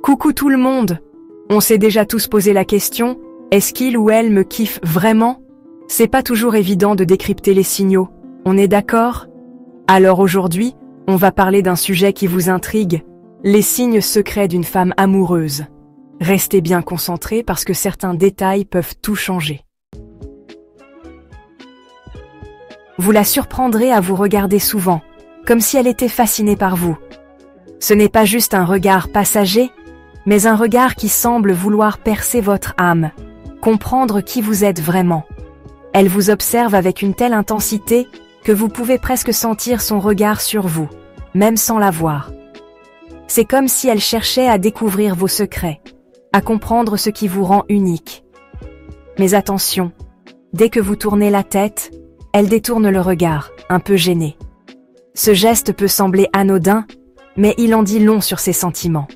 Coucou tout le monde! On s'est déjà tous posé la question, est-ce qu'il ou elle me kiffe vraiment? C'est pas toujours évident de décrypter les signaux, on est d'accord? Alors aujourd'hui, on va parler d'un sujet qui vous intrigue, les signes secrets d'une femme amoureuse. Restez bien concentrés parce que certains détails peuvent tout changer. Vous la surprendrez à vous regarder souvent, comme si elle était fascinée par vous. Ce n'est pas juste un regard passager, mais un regard qui semble vouloir percer votre âme, comprendre qui vous êtes vraiment. Elle vous observe avec une telle intensité que vous pouvez presque sentir son regard sur vous, même sans la voir. C'est comme si elle cherchait à découvrir vos secrets, à comprendre ce qui vous rend unique. Mais attention, dès que vous tournez la tête, elle détourne le regard, un peu gênée. Ce geste peut sembler anodin, mais il en dit long sur ses sentiments.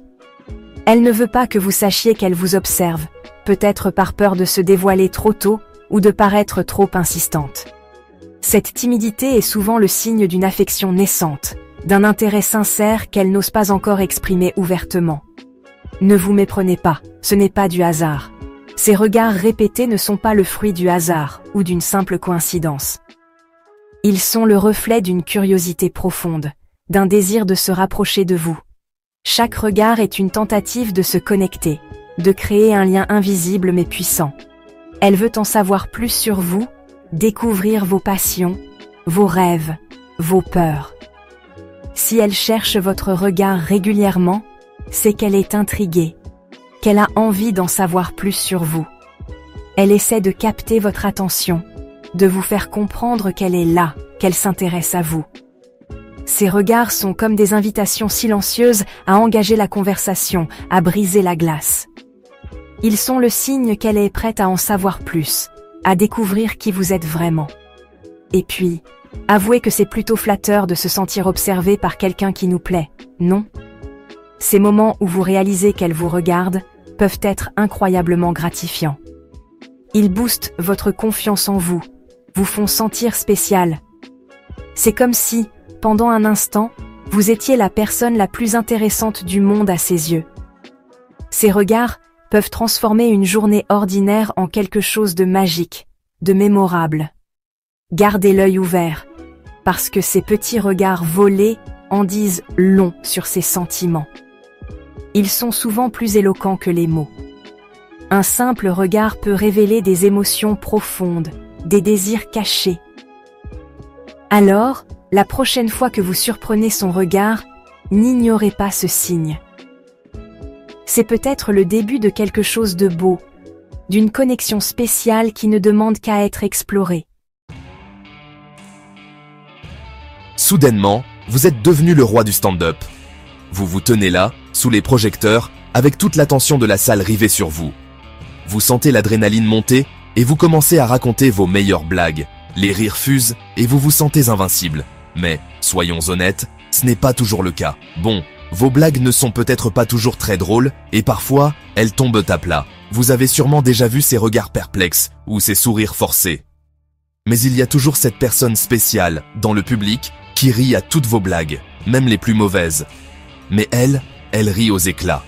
Elle ne veut pas que vous sachiez qu'elle vous observe, peut-être par peur de se dévoiler trop tôt ou de paraître trop insistante. Cette timidité est souvent le signe d'une affection naissante, d'un intérêt sincère qu'elle n'ose pas encore exprimer ouvertement. Ne vous méprenez pas, ce n'est pas du hasard. Ces regards répétés ne sont pas le fruit du hasard ou d'une simple coïncidence. Ils sont le reflet d'une curiosité profonde, d'un désir de se rapprocher de vous. Chaque regard est une tentative de se connecter, de créer un lien invisible mais puissant. Elle veut en savoir plus sur vous, découvrir vos passions, vos rêves, vos peurs. Si elle cherche votre regard régulièrement, c'est qu'elle est intriguée, qu'elle a envie d'en savoir plus sur vous. Elle essaie de capter votre attention, de vous faire comprendre qu'elle est là, qu'elle s'intéresse à vous. Ces regards sont comme des invitations silencieuses à engager la conversation, à briser la glace. Ils sont le signe qu'elle est prête à en savoir plus, à découvrir qui vous êtes vraiment. Et puis, avouez que c'est plutôt flatteur de se sentir observé par quelqu'un qui nous plaît, non? Ces moments où vous réalisez qu'elle vous regarde peuvent être incroyablement gratifiants. Ils boostent votre confiance en vous, vous font sentir spécial. C'est comme si, pendant un instant, vous étiez la personne la plus intéressante du monde à ses yeux. Ces regards peuvent transformer une journée ordinaire en quelque chose de magique, de mémorable. Gardez l'œil ouvert, parce que ces petits regards volés en disent long sur ses sentiments. Ils sont souvent plus éloquents que les mots. Un simple regard peut révéler des émotions profondes, des désirs cachés. Alors, la prochaine fois que vous surprenez son regard, n'ignorez pas ce signe. C'est peut-être le début de quelque chose de beau, d'une connexion spéciale qui ne demande qu'à être explorée. Soudainement, vous êtes devenu le roi du stand-up. Vous vous tenez là, sous les projecteurs, avec toute l'attention de la salle rivée sur vous. Vous sentez l'adrénaline monter et vous commencez à raconter vos meilleures blagues. Les rires fusent et vous vous sentez invincible. Mais, soyons honnêtes, ce n'est pas toujours le cas. Bon, vos blagues ne sont peut-être pas toujours très drôles et parfois, elles tombent à plat. Vous avez sûrement déjà vu ces regards perplexes ou ces sourires forcés. Mais il y a toujours cette personne spéciale, dans le public, qui rit à toutes vos blagues, même les plus mauvaises. Mais elle rit aux éclats.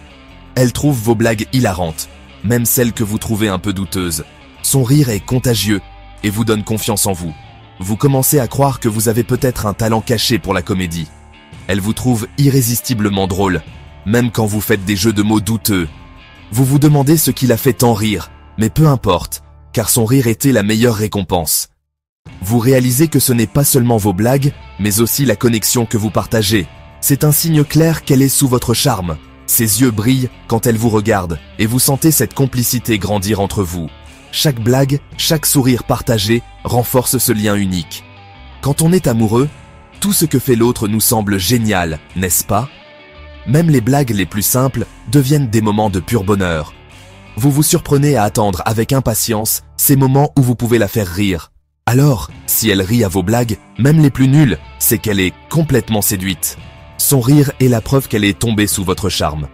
Elle trouve vos blagues hilarantes, même celles que vous trouvez un peu douteuses. Son rire est contagieux et vous donne confiance en vous. Vous commencez à croire que vous avez peut-être un talent caché pour la comédie. Elle vous trouve irrésistiblement drôle, même quand vous faites des jeux de mots douteux. Vous vous demandez ce qui la fait tant rire, mais peu importe, car son rire était la meilleure récompense. Vous réalisez que ce n'est pas seulement vos blagues, mais aussi la connexion que vous partagez. C'est un signe clair qu'elle est sous votre charme. Ses yeux brillent quand elle vous regarde, et vous sentez cette complicité grandir entre vous. Chaque blague, chaque sourire partagé renforce ce lien unique. Quand on est amoureux, tout ce que fait l'autre nous semble génial, n'est-ce pas? Même les blagues les plus simples deviennent des moments de pur bonheur. Vous vous surprenez à attendre avec impatience ces moments où vous pouvez la faire rire. Alors, si elle rit à vos blagues, même les plus nulles, c'est qu'elle est complètement séduite. Son rire est la preuve qu'elle est tombée sous votre charme.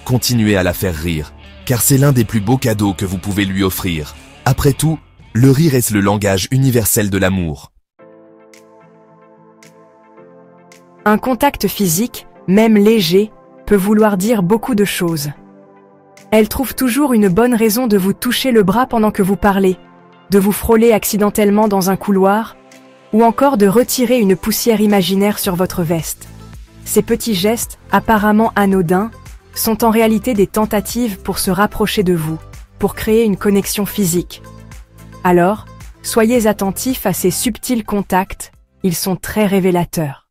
Continuez à la faire rire, car c'est l'un des plus beaux cadeaux que vous pouvez lui offrir. Après tout, le rire est le langage universel de l'amour. Un contact physique, même léger, peut vouloir dire beaucoup de choses. Elle trouve toujours une bonne raison de vous toucher le bras pendant que vous parlez, de vous frôler accidentellement dans un couloir, ou encore de retirer une poussière imaginaire sur votre veste. Ces petits gestes, apparemment anodins, sont en réalité des tentatives pour se rapprocher de vous, pour créer une connexion physique. Alors, soyez attentifs à ces subtils contacts, ils sont très révélateurs.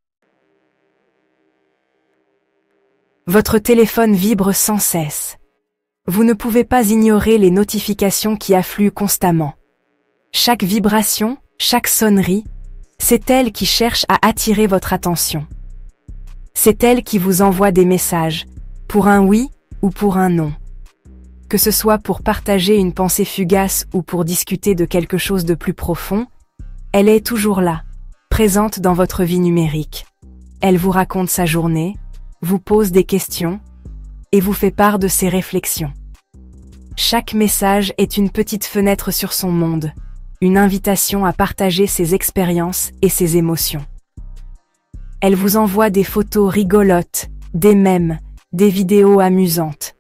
Votre téléphone vibre sans cesse. Vous ne pouvez pas ignorer les notifications qui affluent constamment. Chaque vibration, chaque sonnerie, c'est elle qui cherche à attirer votre attention. C'est elle qui vous envoie des messages, pour un oui ou pour un non. Que ce soit pour partager une pensée fugace ou pour discuter de quelque chose de plus profond, elle est toujours là, présente dans votre vie numérique. Elle vous raconte sa journée, vous pose des questions et vous fait part de ses réflexions. Chaque message est une petite fenêtre sur son monde, une invitation à partager ses expériences et ses émotions. Elle vous envoie des photos rigolotes, des mèmes, des vidéos amusantes.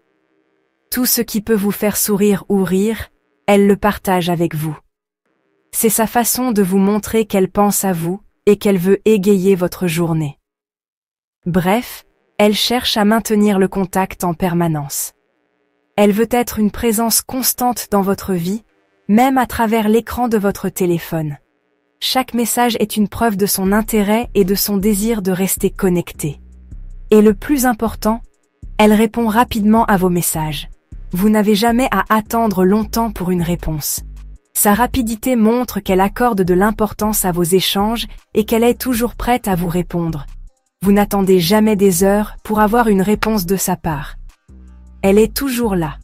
Tout ce qui peut vous faire sourire ou rire, elle le partage avec vous. C'est sa façon de vous montrer qu'elle pense à vous et qu'elle veut égayer votre journée. Bref, elle cherche à maintenir le contact en permanence. Elle veut être une présence constante dans votre vie, même à travers l'écran de votre téléphone. Chaque message est une preuve de son intérêt et de son désir de rester connecté. Et le plus important, elle répond rapidement à vos messages. Vous n'avez jamais à attendre longtemps pour une réponse. Sa rapidité montre qu'elle accorde de l'importance à vos échanges et qu'elle est toujours prête à vous répondre. Vous n'attendez jamais des heures pour avoir une réponse de sa part. Elle est toujours là,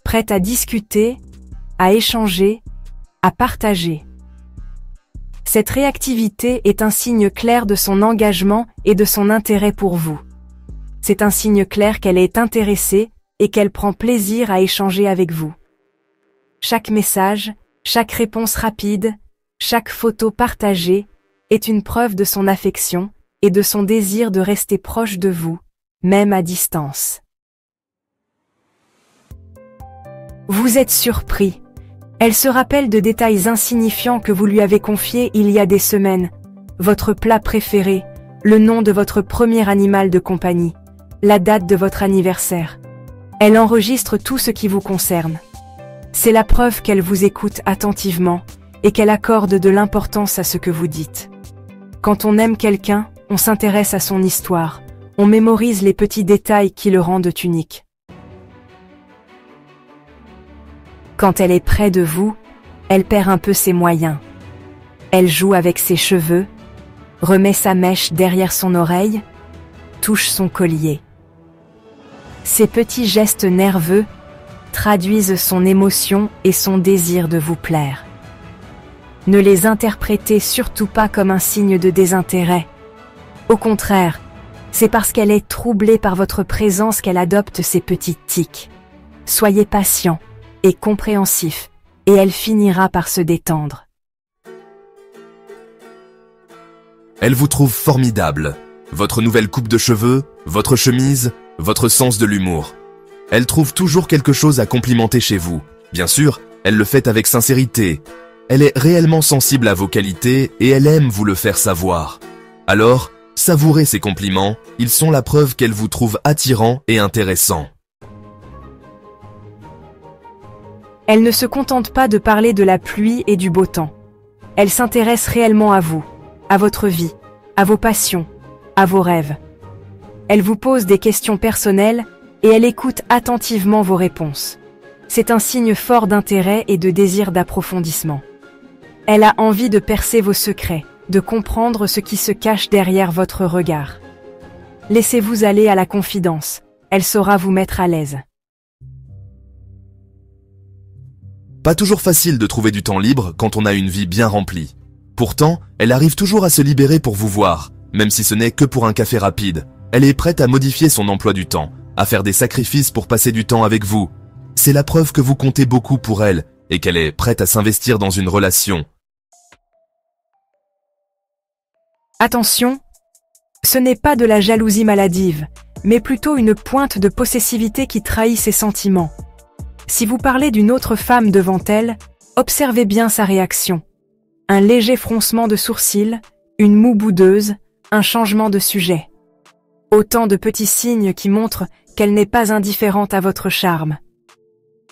prête à discuter, à échanger, à partager. Cette réactivité est un signe clair de son engagement et de son intérêt pour vous. C'est un signe clair qu'elle est intéressée et qu'elle prend plaisir à échanger avec vous. Chaque message, chaque réponse rapide, chaque photo partagée est une preuve de son affection et de son désir de rester proche de vous, même à distance. Vous êtes surpris. Elle se rappelle de détails insignifiants que vous lui avez confiés il y a des semaines. Votre plat préféré, le nom de votre premier animal de compagnie, la date de votre anniversaire. Elle enregistre tout ce qui vous concerne. C'est la preuve qu'elle vous écoute attentivement et qu'elle accorde de l'importance à ce que vous dites. Quand on aime quelqu'un, on s'intéresse à son histoire, on mémorise les petits détails qui le rendent unique. Quand elle est près de vous, elle perd un peu ses moyens. Elle joue avec ses cheveux, remet sa mèche derrière son oreille, touche son collier. Ces petits gestes nerveux traduisent son émotion et son désir de vous plaire. Ne les interprétez surtout pas comme un signe de désintérêt. Au contraire, c'est parce qu'elle est troublée par votre présence qu'elle adopte ces petites tics. Soyez patient et compréhensif, et elle finira par se détendre. Elle vous trouve formidable. Votre nouvelle coupe de cheveux, votre chemise, votre sens de l'humour. Elle trouve toujours quelque chose à complimenter chez vous. Bien sûr, elle le fait avec sincérité. Elle est réellement sensible à vos qualités et elle aime vous le faire savoir. Alors, savourez ces compliments, ils sont la preuve qu'elle vous trouve attirant et intéressant. Elle ne se contente pas de parler de la pluie et du beau temps. Elle s'intéresse réellement à vous, à votre vie, à vos passions, à vos rêves. Elle vous pose des questions personnelles et elle écoute attentivement vos réponses. C'est un signe fort d'intérêt et de désir d'approfondissement. Elle a envie de percer vos secrets, de comprendre ce qui se cache derrière votre regard. Laissez-vous aller à la confidence, elle saura vous mettre à l'aise. Pas toujours facile de trouver du temps libre quand on a une vie bien remplie. Pourtant, elle arrive toujours à se libérer pour vous voir, même si ce n'est que pour un café rapide. Elle est prête à modifier son emploi du temps, à faire des sacrifices pour passer du temps avec vous. C'est la preuve que vous comptez beaucoup pour elle et qu'elle est prête à s'investir dans une relation. Attention, ce n'est pas de la jalousie maladive, mais plutôt une pointe de possessivité qui trahit ses sentiments. Si vous parlez d'une autre femme devant elle, observez bien sa réaction. Un léger froncement de sourcils, une moue boudeuse, un changement de sujet. Autant de petits signes qui montrent qu'elle n'est pas indifférente à votre charme.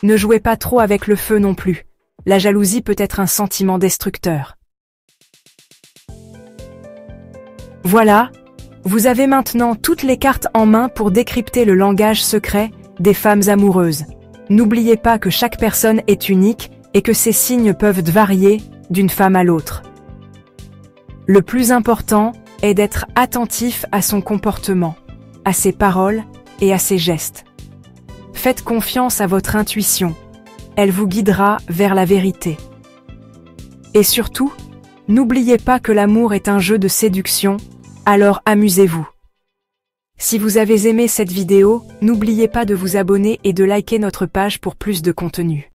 Ne jouez pas trop avec le feu non plus. La jalousie peut être un sentiment destructeur. Voilà, vous avez maintenant toutes les cartes en main pour décrypter le langage secret des femmes amoureuses. N'oubliez pas que chaque personne est unique et que ces signes peuvent varier d'une femme à l'autre. Le plus important est d'être attentif à son comportement, à ses paroles et à ses gestes. Faites confiance à votre intuition. Elle vous guidera vers la vérité. Et surtout, n'oubliez pas que l'amour est un jeu de séduction, alors amusez-vous. Si vous avez aimé cette vidéo, n'oubliez pas de vous abonner et de liker notre page pour plus de contenu.